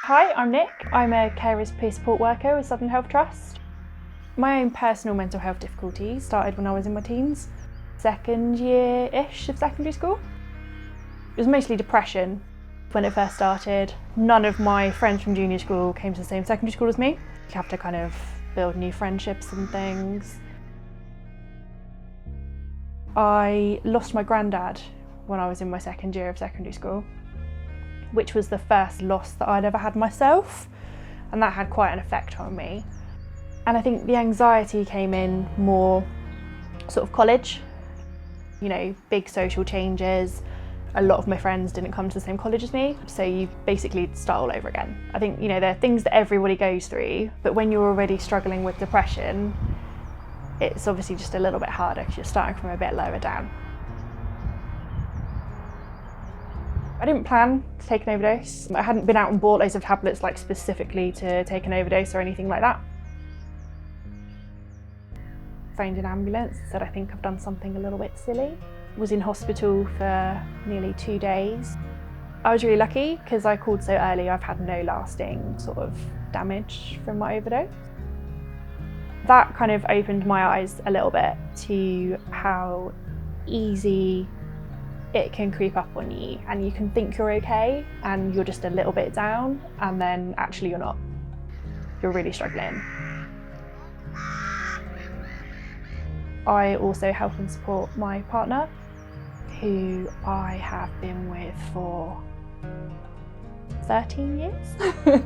Hi, I'm Nick. I'm a carers peer support worker with Solent Health Trust. My own personal mental health difficulties started when I was in my teens, second year-ish of secondary school. It was mostly depression when it first started. None of my friends from junior school came to the same secondary school as me. You have to kind of build new friendships and things. I lost my granddad when I was in my second year of secondary school, which was the first loss that I'd ever had myself, and that had quite an effect on me. And I think the anxiety came in more sort of college, big social changes. A lot of my friends didn't come to the same college as me, so you basically start all over again. I think, there are things that everybody goes through, but when you're already struggling with depression, it's obviously just a little bit harder because you're starting from a bit lower down. I didn't plan to take an overdose. I hadn't been out and bought loads of tablets specifically to take an overdose or anything like that. Phoned an ambulance, said I think I've done something a little bit silly. Was in hospital for nearly 2 days. I was really lucky because I called so early. I've had no lasting sort of damage from my overdose. That kind of opened my eyes a little bit to how easy it can creep up on you, and you can think you're okay and you're just a little bit down, and then actually you're not. You're really struggling. I also help and support my partner, who I have been with for 13 years.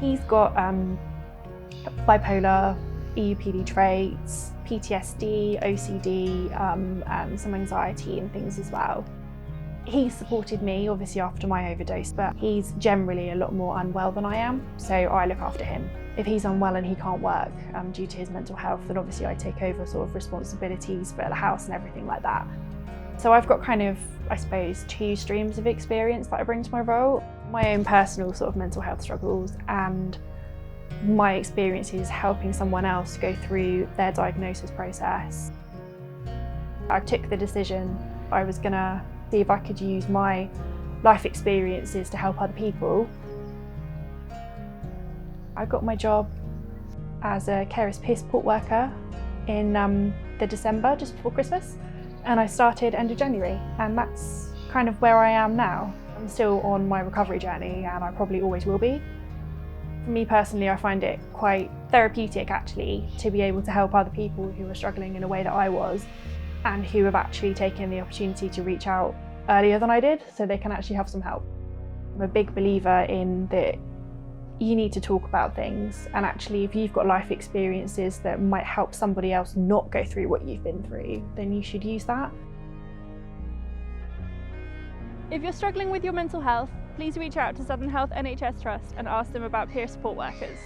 He's got bipolar, EUPD traits, PTSD, OCD, and some anxiety and things as well. He supported me obviously after my overdose, but he's generally a lot more unwell than I am, so I look after him. If he's unwell and he can't work due to his mental health, then obviously I take over sort of responsibilities for the house and everything like that. So I've got kind of, I suppose, 2 streams of experience that I bring to my role. My own personal sort of mental health struggles and my experiences helping someone else go through their diagnosis process. I took the decision I was gonna see if I could use my life experiences to help other people. I got my job as a carers peer support worker in the December, just before Christmas, and I started end of January, and that's kind of where I am now. I'm still on my recovery journey, and I probably always will be. For me personally, I find it quite therapeutic actually to be able to help other people who are struggling in a way that I was, and who have actually taken the opportunity to reach out earlier than I did so they can actually have some help. I'm a big believer in that you need to talk about things, and actually if you've got life experiences that might help somebody else not go through what you've been through, then you should use that. If you're struggling with your mental health, please reach out to Southern Health NHS Trust and ask them about peer support workers.